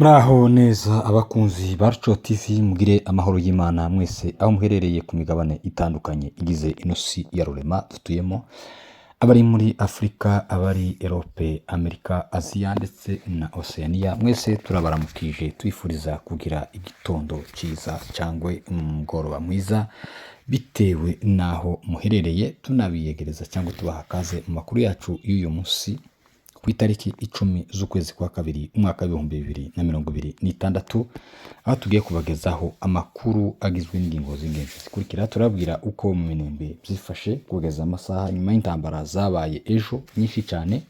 Muraho neza abakunzi ba Ruco TV, mugire amahoro y'Imana mwese aho muherereye ku migabane itandukanye igize ino si ya rurema dutuyemo, abari muri Afurika, abari Europe, Amerika, Aziya ndetse na Oceania, mwese turabaramukije twifuriza kugira igitondo cyiza cyangwa umugoroba mwiza bitewe n'aho muherereye, tunabiyegereza cyangwa tubaha kaze mu makuru yacu y'uyu munsi ku itariki 10 z'ukwezi kwa kabiri umwaka w'2026, aho tugiye kubagezaho amakuru agizwe n'ingingo z'ingenzi zikurikira. Turabwira uko mu Minembwe byifashe kugeza amasaha nyuma y'intambara zabaye ejo nyinshi cyane.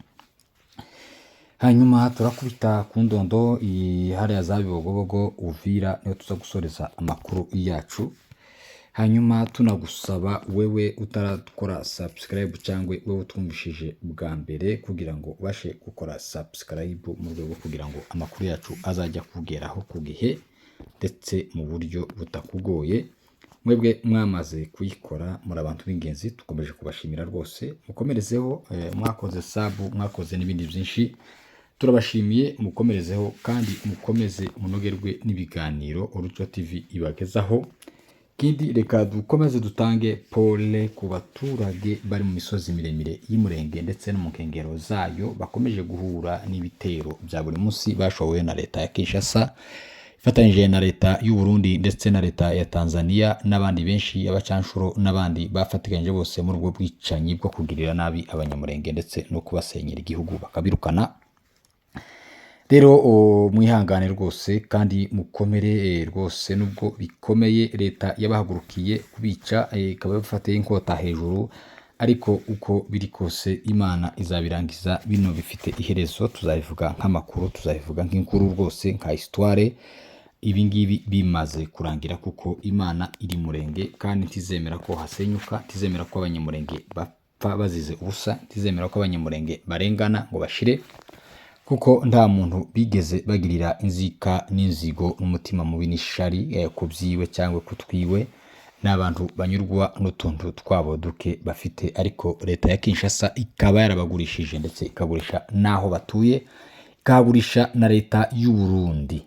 Hanyuma turakubita ku ndondo hariya za Bibogobogo, Uvira, niho tuza gusoreza amakuru yacu. Hanyuma tunagusaba wewe utarakora subscribe cyangwa wewe utumvishije bwa mbere kugira ngo ubashe gukora subscribe mu rwego kugira ngo amakuru yacu azajya kugeraho ku gihe ndetse mu buryo butakugoye. Mwebwe mwamaze kuyikora muri abantu b'ingenzi, tukomeje kubashimira rwose. Mukomerezeho, mwakoze sub, mwakoze n'ibindi byinshi, turabashimiye. Mukomerezeho kandi mukomeze munogerwe n'ibiganiro Ruco TV ibagezaho. Kindi reka dukomeze dutange pole ku baturage bari mu misozi miremire y'Umurenge ndetse no mu nkengero zayo, bakomeje guhura n'ibitero bya buri munsi bashowe na leta ya Kinshasa ifatanyije na leta y'u Burundi ndetse na leta ya Tanzania n'abandi benshi, abacanshuro n'abandi bafatikanyije bose muri ubwo bwicanyi bwo kugirira nabi abanyamurenge ndetse no kubasenyera igihugu bakabirukana. Rero mwihangane rwose kandi mukomere rwose, nubwo bikomeye leta yabahagurukiye kubica ikaba bafatiye inkota hejuru, ariko uko biri kose Imana izabirangiza. Bino bifite iherezo, tuzabivuga nk'amakuru, tuzabivuga nk'inkuru rwose, nka histoire. Ibi ngibi bimaze kurangira kuko Imana iri Murenge kandi ntizemera ko hasenyuka, ntizemera ko abanyamurenge bapfa bazize ubusa, ntizemera ko abanyamurenge barengana ngo bashire, kuko nta muntu bigeze bagirira inzika n'inzigo n'umutima mubi n'ishari ku byiwe cyangwa kutwiwe. N'abantu banyurwa n'utuntu twabo duke bafite, ariko leta ya Kinshasa ikaba yarabagurishije ndetse ikagurisha n'aho batuye, ikagurisha na leta y'u Burundi,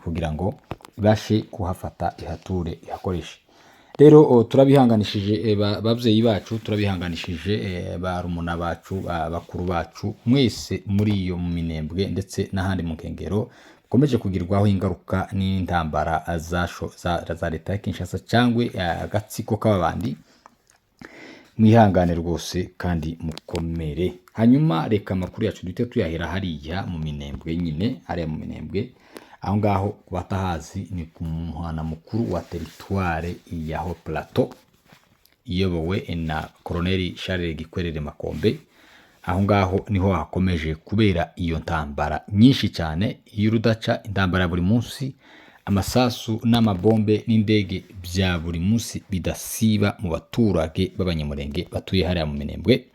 kugira ngo ibashe kuhafata ihature ihakoreshe. Rero turabihanganishije babyeyi bacu, turabihanganishije barumuna bacu, bakuru bacu, mwese muri iyo mu Minembwe ndetse n'ahandi mu nkengero komeje kugirwaho ingaruka n'intambara za leta ya Kinshasa cyangwa agatsiko k'abandi. Mwihangane rwose kandi mukomere. Hanyuma reka amakuru yacu duhite tuyahera hariya mu Minembwe nyine, hariya mu Minembwe. Aho ngaho batahazi ni ku muhana mukuru wa teritware ya Haut Plateau iyobowe na Colonel Charles Gikwerere Makombe. Aho ngaho niho hakomeje kubera iyo ntambara nyinshi cyane y'urudaca, intambara buri munsi, amasasu n'amabombe n'indege bya buri munsi bidasiba mu baturage b'abanyamurenge batuye hariya mu Minembwe.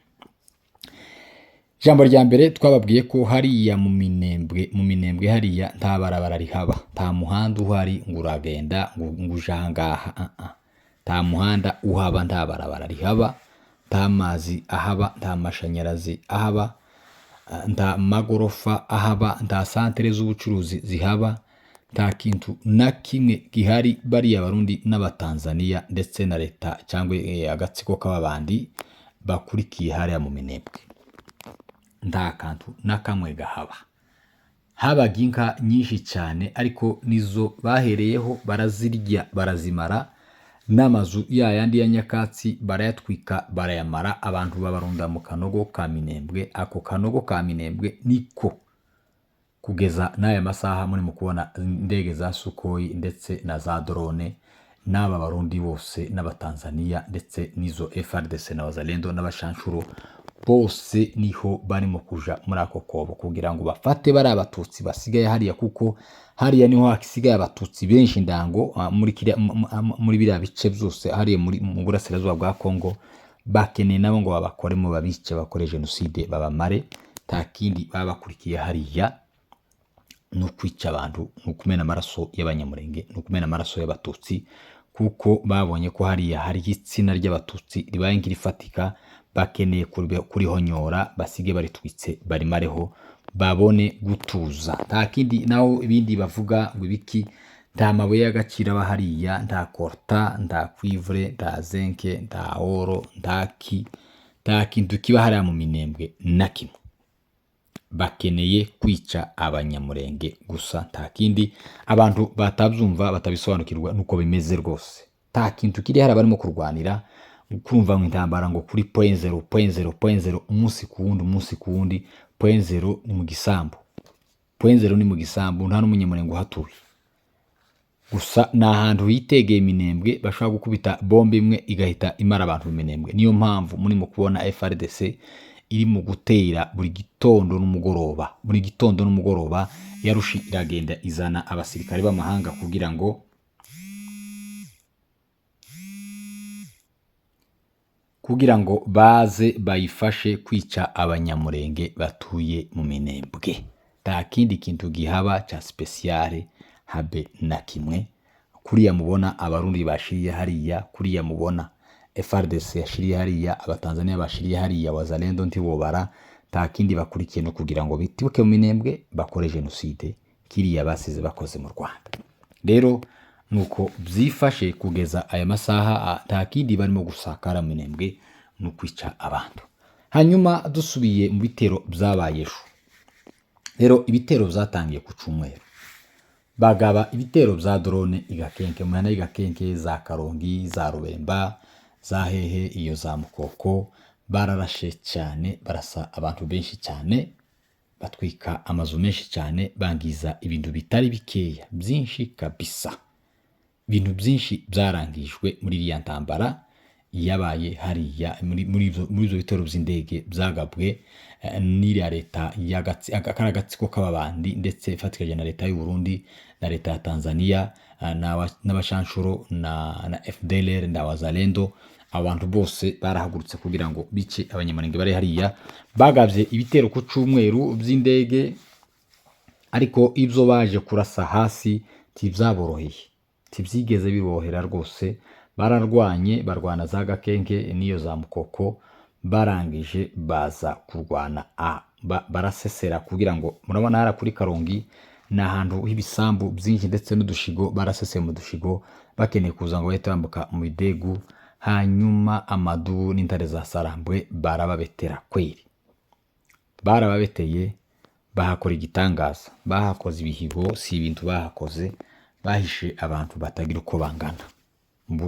Jambo rya mbere twababwiye ko hariya mu Minembwe hariya nta barabara rihaba, nta muhanda uhari ngo uragenda ngo ujangaha, nta muhanda uhaba, nta barabara rihaba, nta mazi ahaba, nta mashanyarazi ahaba, nta magorofa ahaba, nta santere z'ubucuruzi zihaba, nta kintu na kimwe gihari. Bariya Barundi n'Abatanzania ndetse na leta cyangwa agatsiko k'ababandi bakurikiye hariya mu Minembwe, nta kantu na kamwe gahaba. Habaga inka nyinshi cyane, ariko nizo bahereyeho barazirya barazimara, n'amazu yayandi ya nyakatsi barayatwika barayamara, abantu babarunda mu kanogo ka Minembwe. Ako kanogo ka Minembwe niko kugeza n'aya masaha muri mu kubona indege za Sukhoi ndetse na za drone, n'aba Barundi bose n'Abatanzania ndetse n'izo FARDC na Wazalendo n'abashanshuro bose niho barimo kuja muri ako kobo kugira ngo bafate bari abatutsi basigaye hariya, kuko hariya niho hasigaye abatutsi benshi ndango muri biriya bice byose hariya mu burasirazuba bwa Kongo. Bakeneye nabo ngo babakoremo, babice, bakore jenoside, babamare. Nta kindi baba bakurikiye hariya, no kwica abantu, no kumena amaraso y'abanyamurenge, no kumena amaraso y'abatutsi, kuko babonye ko hariya hari itsinda ry'abatutsi ribaye nk'irifatika, bakeneye kurihonyora, basige baritwitse barimareho babone gutuza. Nta kindi naho ibindi bavuga ngo ibiki, nta mabuye y'agaciro aba hariya, nta korta, nta cuivre, nta zinke, nta oro, nta kintu kiba hariya mu Minembwe na kimwe. Bakeneye kwica abanyamurenge gusa, nta kindi. Abantu batabyumva batabisobanukirwa nuko bimeze rwose. Nta kintu kiri hariya barimo kurwanira, kurumva ngo intambara ngo kuri point zero umunsi ku wundi. Point zero ni mu gisambu, nta n'umunyamurenge uhatuye. Gusa ni ahantu hitegeye Minembwe bashobora gukubita bombe imwe igahita imara abantu mu Minembwe. Niyo mpamvu murimo kubona FARDC iri mu gutera buri gitondo n'umugoroba, yarushi iragenda izana abasirikare b'amahanga kugira ngo baze bayifashe kwica abanyamurenge batuye mu Minembwe. Nta kindi kintu gihaba cha speciale habe na kimwe. Kuriya mubona abarundi bashiriye hariya, kuriya mubona FARDC yashiriye hariya, abatanzania bashiriye hariya, wazalendo ntibobara. Nta kindi bakurikiye no kugira ngo bitibuke mu Minembwe bakore genocide kiriya basize bakoze mu Rwanda. Rero nuko byifashe kugeza aya masaha, nta kindi barimo gusakara mu Minembwe no kwica abantu. Hanyuma dusubiye mu bitero byabaye ejo. Rero ibitero byatangiye ku Cyumweru, bagaba ibitero bya drone Igakenke, mu ntara y'Igakenke, za Karongi, za Rubemba, za hehe iyo za Mukoko. Bararashe cyane, barasa abantu benshi cyane, batwika amazu menshi cyane, bangiza ibintu bitari bikeya, byinshi kabisa. Ibintu byinshi byarangijwe muri iriya ntambara yabaye hariya muri izo bitero by'indege byagabwe n'iriya leta y'agatsiko k'ababandi, ndetse ifatikanye na leta y'u Burundi na leta ya Tanzania n'abashanshuro na FDLR na wazalendo. Abantu bose barahagurutse kugira ngo bice abanyamurenge bari hariya. Bagavye ibitero ku Cyumweru by'indege, ariko ibyo baje kurasa hasi tibyaboroheye, tibyigeze bibohera rwose. Bararwanye, barwana za Gakenke n'iyo za Mukoko, barangije baza kurwana barasesera kugira ngo, murabona hara kuri Karongi ni ahantu h'ibisambu byinshi ndetse n'udushigo. Baraseseye mu dushigo bakeneye kuza ngo bahite bambuka mu Bidegu, hanyuma Amadu n'intare za Sarambwe barababetera kweri. Barababeteye, bahakora igitangaza, bahakoze ibihigo, si ibintu bahakoze, bahishe abantu batagira uko bangana.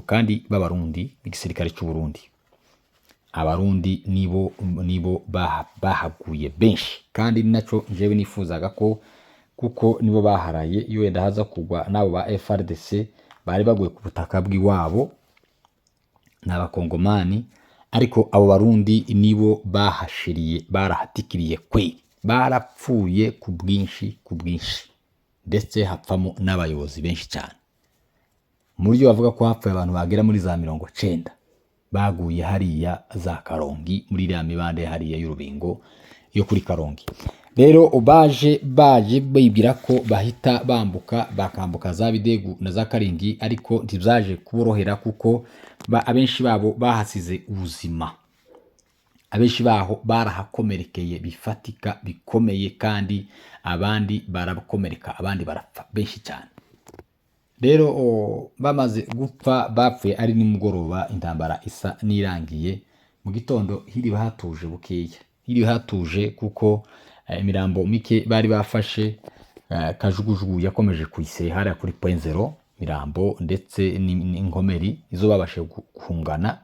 Kandi b'Abarundi, igisirikare cy'u Burundi, Abarundi nibo bahaguye benshi, kandi ninaco jewe nifuzaga ko, kuko nibo baharaye. Iyo wenda haza kugwa nabo ba FARDC bari baguye ku butaka bw'iwabo n'abakongomani, ariko abo Barundi nibo bahashiriye, barahatikiriye kwe, barapfuye ku bwinshi, ndetse hapfamo n'abayobozi benshi cyane. Muri byo bavuga ko hapfuye abantu bagera muri za 90 baguye hariya za Karongi, muri iriya mibande hariya y'Urubingo yo kuri Karongi. Rero baje bibwira ko bahita bakambuka za Bidegu na za Karingi, ariko ntibyaje kuborohera kuko abenshi babo bahasize ubuzima, abenshi baho barahakomerekeye bifatika bikomeye, kandi abandi barakomereka, abandi barapfa benshi cyane. Rero bamaze gupfa, bapfuye ari nimugoroba, intambara isa nirangiye. Mu gitondo hiri hatuje bukeya, hiri hatuje kuko imirambo mike bari bafashe. Kajugujugu yakomeje kuyisehara kuri point zero, mirambo ndetse n'inkomeri izo babashe guhungana.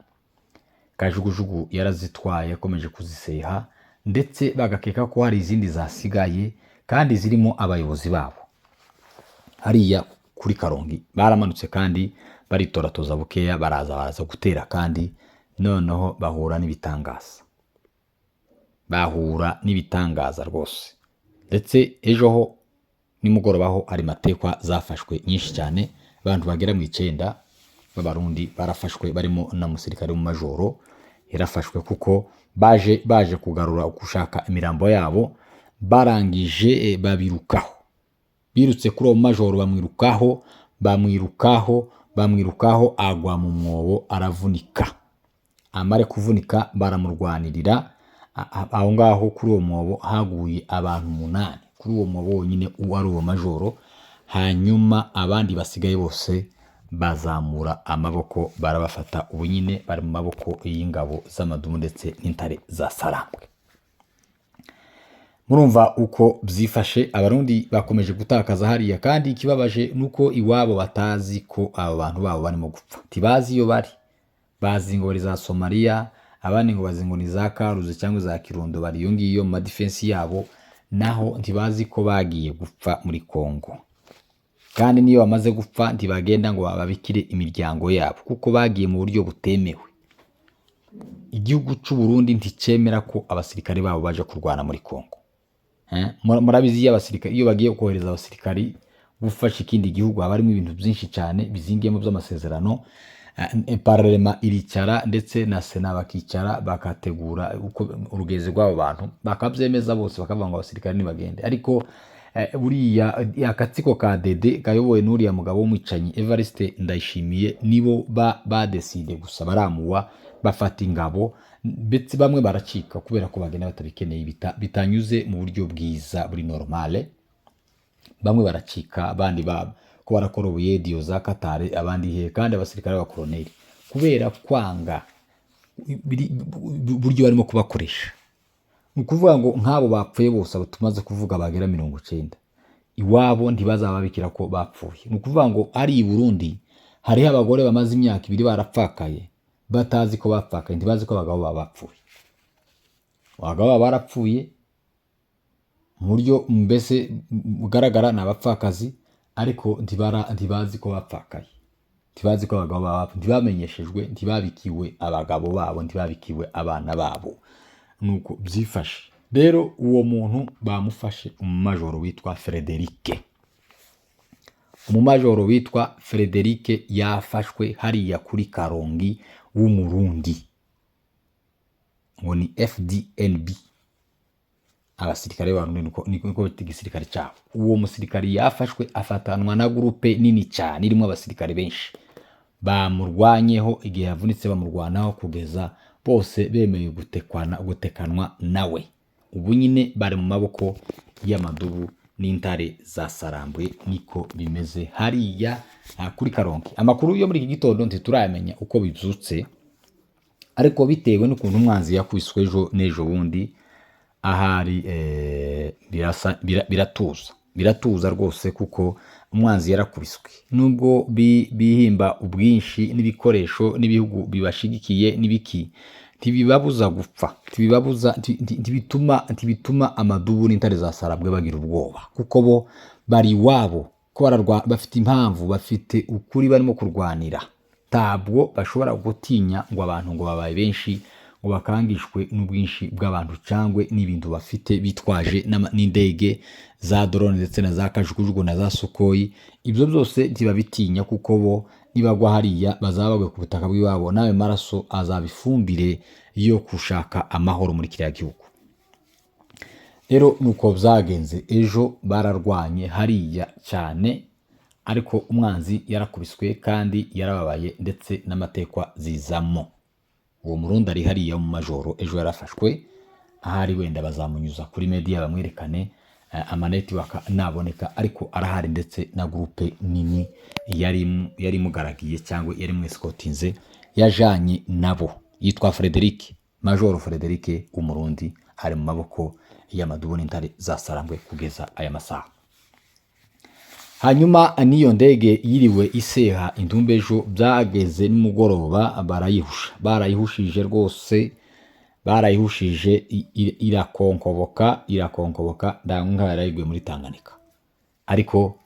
Kajugujugu yarazitwaye, yakomeje kuziseha, ndetse bagakeka ko hari izindi zasigaye kandi zirimo abayobozi babo. Hariya kuri Karongi baramanutse kandi baritoratoza bukeya, baraza gutera, kandi noneho bahura n'ibitangaza rwose. Ndetse ejo ho nimugorobaho hari matekwa zafashwe nyinshi cyane, abantu bagera mu 9 b'Abarundi barafashwe, barimo na musirikare mu majoro yarafashwe, kuko baje kugarura gushaka imirambo yabo. Barangije babirukaho, birutse kuri uwo majoro, bamwirukaho agwa mu mwobo, aravunika. Amare kuvunika baramurwanirira, aho ngaho kuri uwo mwobo haguye abantu 8 kuri uwo mwobo wonyine wari uwo majoro. Hanyuma abandi basigaye bose bazamura amaboko barabafata, ubu nyine bari mu maboko y'ingabo z'amadumu ndetse n'intare za Sarambwe. Murumva uko byifashe, abarundi bakomeje gutakaza hariya, kandi ikibabaje nuko iwabo batazi ko abo bantu babo barimo gupfa. Tibazi iyo bari, bazi ngo za Somalia, abandi ngo bazi ngo ni za Karuzi cyangwa za Kirundo, bari iyo ngiyo mu defense yabo, naho ntibazi ko bagiye gupfa muri Kongo. Kandi niyo bamaze gupfa ntibagenda ngo bababikire imiryango yabo, kuko bagiye mu buryo butemewe. Igihugu cy'u Burundi nticemera ko abasirikare babo baje kurwana muri Kongo. Murabizi y'abasirikare iyo bagiye kohereza abasirikari gufasha ikindi gihugu haba harimo ibintu byinshi cyane bizingiyemo by'amasezerano. Parlement iricara ndetse na Sena bakicara bakategura uko urugeze rw'abo bantu, bakabyemeza bose bakavuga ngo abasirikare nibagende. Ariko buriya akatsiko ka Dede kayobowe n'uriya mugabo w'umwicanyi Evariste Ndayishimiye nibo badeside gusa baramuwa bafata ingabo, ndetse bamwe baracika kubera ko bagenda batabikeneye bitanyuze mu buryo bwiza buri normale. Bamwe baracika, abandi ko barakoroboye dio za Katare, abandi he, kandi abasirikare b'abakoloneli kubera kwanga buryo barimo kubakoresha. Nukuvuga ngo nk'abo bapfuye bose tumaze kuvuga bagera 90 iwabo ntibazababikira ko bapfuye. Nukuvuga ngo ari i Burundi hariho abagore bamaze imyaka 2 barapfakaye batazi ko bapfakaye, ntibazi ko abagabo baba bapfuye. Abagabo baba barapfuye mu buryo mbese bugaragara n'abapfakazi, ariko ntibazi ko bapfakaye, ntibazi ko abagabo baba, ntibamenyeshejwe, ntibabikiwe abagabo babo, ntibabikiwe abana babo. Nuko byifashe rero. Uwo muntu bamufashe umumajoro witwa Frederike. Umumajoro witwa Frederike yafashwe hariya kuri Karongi w'umurundi, ngo ni FDNB, abasirikare b'abarundi niko igisirikare cyabo. Uwo musirikare yafashwe afatanwa na groupe nini cyane irimo abasirikare benshi, bamurwanyeho igihe yavunitse, bamurwanaho kugeza bose bemeye gutekanwa nawe. Ubu nyine bari mu maboko y'amadubu n'intare za Sarambwe. Niko bimeze hariya kuri Karongi. Amakuru yo muri iki gitondo ntituramenya uko bibyutse, ariko bitewe n'ukuntu umwanzi yakwiswe ejo n'ejo bundi, ahari biratuza rwose, kuko umwanzi yarakubiswe. Nubwo bihimba ubwinshi n'ibikoresho n'ibihugu bibashigikiye n'ibiki, ntibibabuza gupfa, ntibituma amadubu n'intare za Sarambwe bagira ubwoba, kuko bo bari iwabo, ko bafite impamvu, bafite ukuri barimo kurwanira. Ntabwo bashobora gutinya ngo abantu ngo babaye benshi, ngo bakangishwe n'ubwinshi bw'abantu cyangwa n'ibintu bafite bitwaje n'indege za drone ndetse na za kajugujugu na za Sukhoi. Ibyo byose ntibabitinya, kuko bo nibagwa hariya bazabagwe ku butaka bw'iwabo, nawe maraso azabifumbire yo kushaka amahoro muri kiriya gihugu. Rero nuko byagenze, ejo bararwanye hariya cyane, ariko umwanzi yarakubiswe kandi yarababaye, ndetse n'amatekwa zizamo. Uwo murundi ari hariya mu majoro ejo yarafashwe, ahari wenda bazamunyuza kuri media bamwerekane amaneti naboneka, ariko arahari, ndetse na groupe nini yari mugaragiye cyangwa yari mwescotinze yajanye nabo, yitwa Frederike, Majoro Frederike umurundi, ari mu maboko y'amadubu n'intare za Sarambwe kugeza aya masaha. Hanyuma niyo ndege yiriwe iseha intumbe ejo, byageze nimugoroba barayihushije rwose, barayihushije irakonkoboka ndanga yarayigwe muri Tanganyika, ariko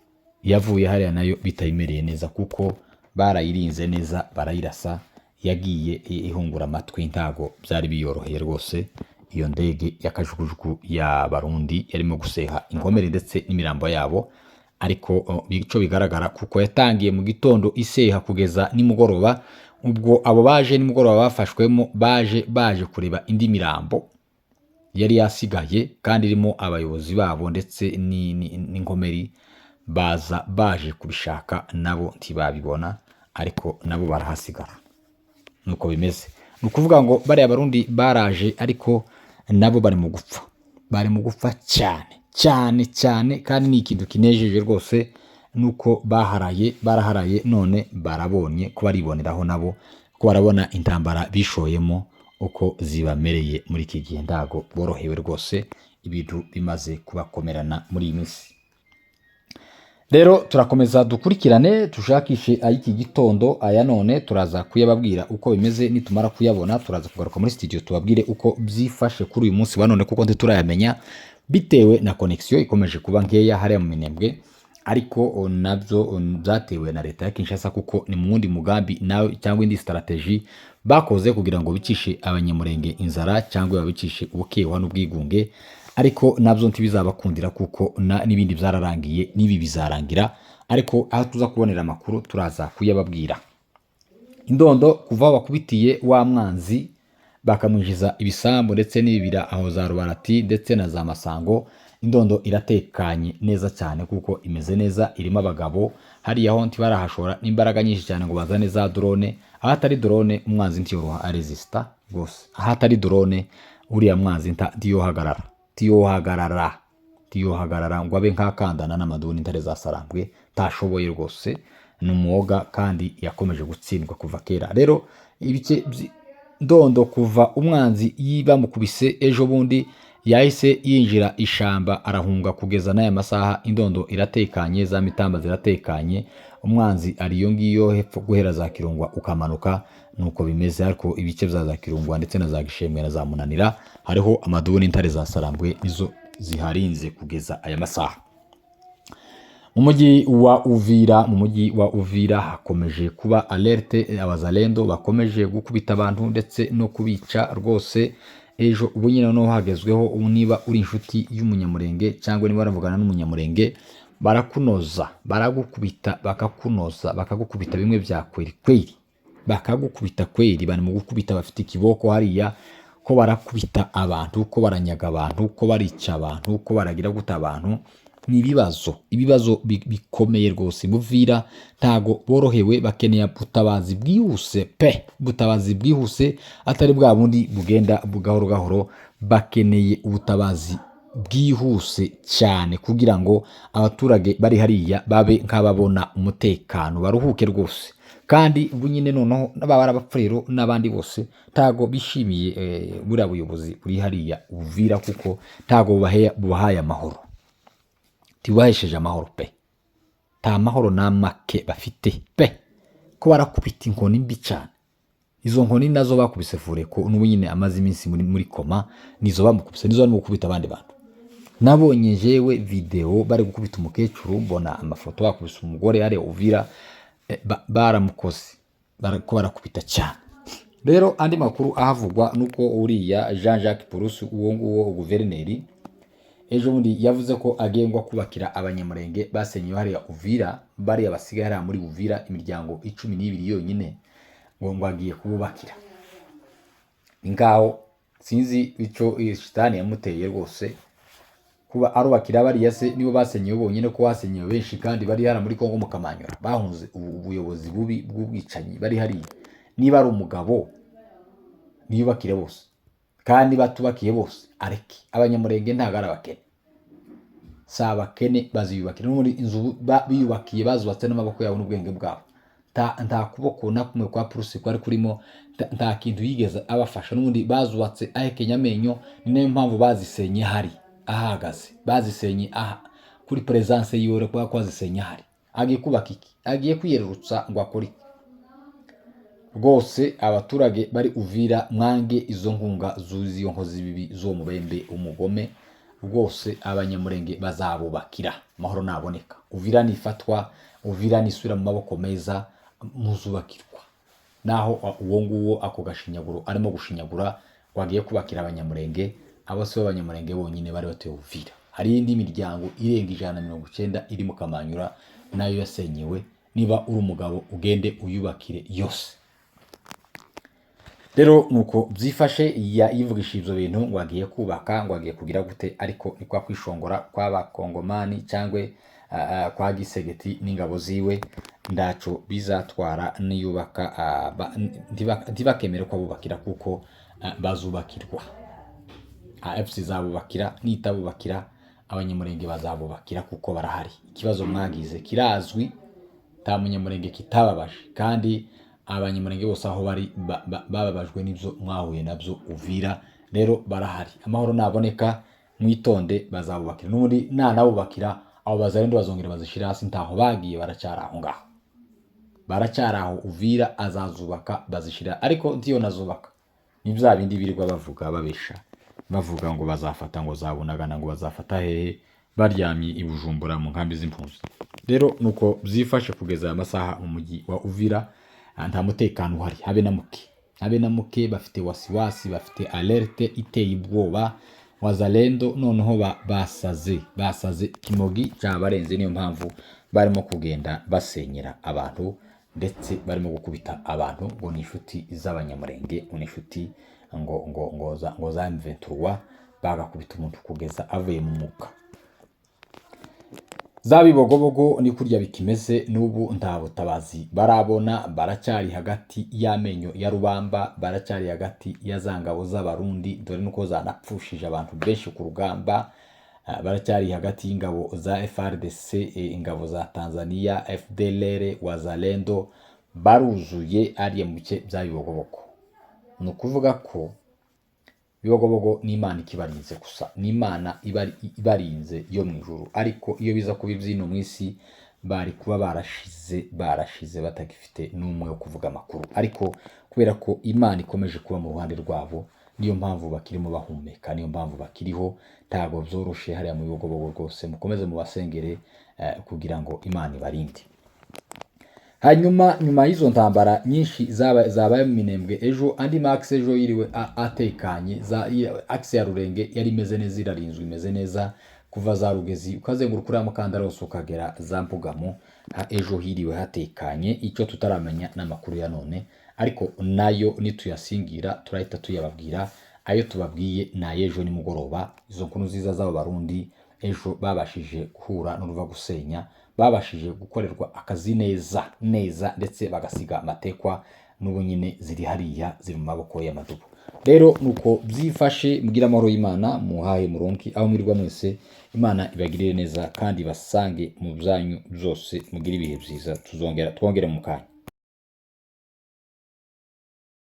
yavuye hariya nayo bitayimereye neza, kuko barayirinze neza, barayirasa, yagiye ihungura amatwi, ntago byari biyoroheye rwose. Iyo ndege y'akajugujugu ya Barundi yarimo guseha inkomere ndetse n'imirambo yabo, ariko bico bigaragara kuko yatangiye mu gitondo iseha kugeza nimugoroba. Ubwo abo baje nimugoroba bafashwemo baje kureba indi mirambo yari yasigaye, kandi irimo abayobozi babo ndetse n'inkomeri, baje kubishaka, nabo ntibabibona, ariko nabo barahasigara. Nuko bimeze. Nukuvuga ngo bari abarundi baraje, ariko nabo bari mu gupfa cyane kandi ni ikintu kinejeje rwose nuko baraharaye none barabonye ko bariboneraho nabo ko barabona intambara bishoyemo uko zibamereye muri iki gihe ndago borohewe rwose ibintu bimaze kubakomerana muri iyi minsi. Rero turakomeza dukurikirane tushakishe ay'iki gitondo aya none turaza kuyababwira uko bimeze nitumara kuyabona turaza kugaruka muri studio tubabwire uko byifashe kuri uyu munsi wa none kuko ntiturayamenya bitewe na connection ikomeje kuba nkeya hariya mu Minembwe ariko nabyo byatewe na leta ya Kinshasa kuko ni mu wundi mugambi nawe cyangwa indi strategy bakoze kugira ngo bicishe abanyamurenge inzara cyangwa babicishe ubukewa n'ubwigunge ariko nabyo ntibizabakundira kuko n'ibindi byararangiye n'ibi bizarangira ariko aho tuza kubonera amakuru turaza kuyababwira. Indondo kuva bakubitiye wa mwanzi bakamwinjiza ibisambo ndetse n'ibibira aho za Rubarati ndetse na za Masango, Indondo iratekanye neza cyane kuko imeze neza irimo abagabo hariya ho ntibarahashora n'imbaraga nyinshi cyane ngo bazane za drone, ahatari drone umwanzi ntiyoroha aresista rwose, ahatari drone uriya mwanzi tiyohagarara ngo abe nk'akandana n'amaduni intare zasarambwe tashoboye rwose n'umuoga kandi yakomeje gutsindwa kuva kera. Rero ibice Ndondo kuva umwanzi yibamukubise ejo bundi yahise yinjira ishamba arahunga kugeza n'aya masaha Indondo iratekanye za mitamba ziratekanye umwanzi ariyo ngiyo hepfo guhera za Kirungwa ukamanuka nuko bimeze ariko ibice za Kirungwa ndetse na za Gishemwe na za Munanira hariho amaduni intare zasarambwe nizo ziharinze kugeza aya masaha. Mu mujyi wa Uvira hakomeje kuba alerte abazalendo bakomeje gukubita abantu ndetse no kubica rwose. Ejo ubu nyine no hagezweho niba uri inshuti y'umunyamurenge cyangwa niba baravugana n'umunyamurenge barakunoza baragukubita bakagukubita bimwe bya kweri bakagukubita kweri bari mu gukubita bafite ikiboko hariya ko barakubita abantu ko baranyaga abantu ko barica abantu ko baragira guta abantu. Ni ibibazo bikomeye rwose. Buvira ntago borohewe bakeneye butabazi bwihuse atari bwa bundi bugenda bugahoro gahoro, bakeneye ubutabazi bwihuse cyane kugira ngo abaturage bari hariya babe nk'ababona umutekano baruhuke rwose. Kandi ubu nyine noneho n'ababara bapfurero n'abandi bose ntago bishimiye buriya buyobozi buri hariya Uvira kuko ntago bubahaye amahoro, tibahesheje amahoro pe, ta mahoro namake bafite pe, ko barakubita inkoni mbi cyane. Izo nkoni nazo bakubise Fureko n'ubu nyine amaze iminsi muri koma, nizo bamukubise nizo barimo gukubita abandi bantu. Nabonye jewe video bari gukubita umukecuru, mbona amafoto bakubise umugore ari Uvira baramukoze ko barakubita cyane. Rero andi makuru ahavugwa nuko uriya Jean-Jacques Purusi uwo guverineri ejo bundi yavuze ko agengwa kubakira abanyamurenge basenyewe hariya Uvira bari abasigaye hariya muri Uvira imiryango 12 yonyine ngo agiye kububakira. Ingaho sinzi ico shitani yamuteye rwose kuba arubakira bari se nibo basenyewe bonyine ko wasenyewe benshi kandi bari hara muri Kongo mukamanyura bahunze ubuyobozi bubi bw'ubwicanyi bari hari. Niba ari umugabo niyubakire bose kandi batubakiye bose areke abanyamurenge ntagara bakene saba kene baziyubakira muri inzu biyubakiye bazubatse n'amaboko yabo n'ubwenge bwabo. Nta kuboko nakumwe kwa Purusi kwari kurimo, nta kintu yigeze abafasha n'ubundi bazubatse ahekenya amenyo. Ni nayo mpamvu bazisenye hari ahagaze, bazisenye aha kuri presence yiwe kwa kwazisenye hari. Agiye kubaka iki? Agiye kwiyerurutsa ngo akore rwose. Abaturage bari Uvira mwange izo nkunga zuziyo nkozi bibi zo mubembe umugome rwose. Abanyamurenge bazabubakira mahoro naboneka. Uvira nifatwa, Uvira nisubira mu maboko meza, muzubakirwa. Naho uwo nguwo ako gashinyaguro arimo gushinyagura wagiye kubakira abanyamurenge, abo se abanyamurenge bonyine bari batuye Uvira. Hari indi miryango irenga 190 iri mu Kamanyura nayo yasenyewe. Niba uri umugabo ugende uyubakire yose. Rero nuko byifashe yivugisha ivyo bintu ngo agiye kubaka ngo agiye kugira gute, ariko ni kwa kwishongora kw'abakongomani cyangwa kwa Gisegeti n'ingabo ziwe ndaco bizatwara niyubaka ntibakemere ko abubakira kuko bazubakirwa. AFC zabubakira, nitabubakira abanyamurenge bazabubakira kuko barahari. Ikibazo mwagize kirazwi, nta munyamurenge kitababaje, kandi abanyamurenge bose aho bari bababajwe n'ibyo mwahuye nabyo Uvira. Rero barahari, amahoro naboneka mwitonde, bazabubakira. N'ubundi nanabubakira abo bazarendo bazongera bazishira hasi, ntaho bagiye, baracyari aho ngaho, baracyari aho. Uvira azazubaka bazishira, ariko ndiyo nazubaka ni bya bindi birirwa bavuga babesha, bavuga ngo bazafata, ngo zabunagana, ngo bazafata hehe, baryamye i Bujumbura mu nkambi z'impunzi. Rero nuko byifashe kugeza aya masaha mu mujyi wa Uvira. Nta mutekano uhari, habe na muke, bafite wasiwasi, bafite alerte iteye ubwoba. Wazalendo noneho basaze kimogi cyabarenze, niyo mpamvu barimo kugenda basenyera abantu, ndetse barimo gukubita abantu ngo ni inshuti z'abanyamurenge, ngo ni inshuti ngo za M23, bagakubita umuntu kugeza avuye mu mwuka. Zabibogobogo ni kurya bikimeze n'ubu, nta butabazi barabona, baracyari hagati y'amenyo ya rubamba, baracyari hagati ya za ngabo z'abarundi, dore nuko zanapfushije abantu benshi ku rugamba. Baracyari hagati y'ingabo za FARDC, ingabo za Tanzania, FDLR, Wazalendo, baruzuye ariya mu bice bya Bibogobogo. Ni ukuvuga ko Bibogobogo ni Imana ikibarinze gusa, ni Imana ibarinze yo mu ijuru, ariko iyo biza kuba ibyino mu isi bari kuba barashize batagifite n'umwe wo kuvuga amakuru. Ariko kubera ko Imana ikomeje kuba mu ruhande rwabo, niyo mpamvu bakirimo bahumeka, niyo mpamvu bakiriho. Ntabwo byoroshe hariya mu Bibogobogo rwose, mukomeze mu basengere kugira ngo Imana ibarinde. Hanyuma nyuma y'izo ntambara nyinshi zabaye mu Minembwe, ejo andi max ejo yiriwe atekanye, axe ya Rurenge yari imeze neza, irarinzwe, imeze neza, kuva za Rugezi ukazenguruka uriya mukandara wose ukagera za Mpugamo. Ejo hiriwe hatekanye, icyo tutaramenya n'amakuru ya none, ariko nayo nituyasingira turahita tuyababwira. Ayo tubabwiye na ejo nimugoroba, izo nkuru nziza z'abo barundi ejo babashije guhura n'uruva gusenya, babashije gukorerwa akazi neza, ndetse bagasiga amatekwa, n'ubu nyine ziri hariya, ziri mu maboko y'amadubu. Rero nuko byifashe, mugira amahoro y'Imana, muhahe muronki aho mwirirwa mwese. Imana ibagirire neza kandi basange mu byanyu byose, mugire ibihe byiza. Twongere mu kanya.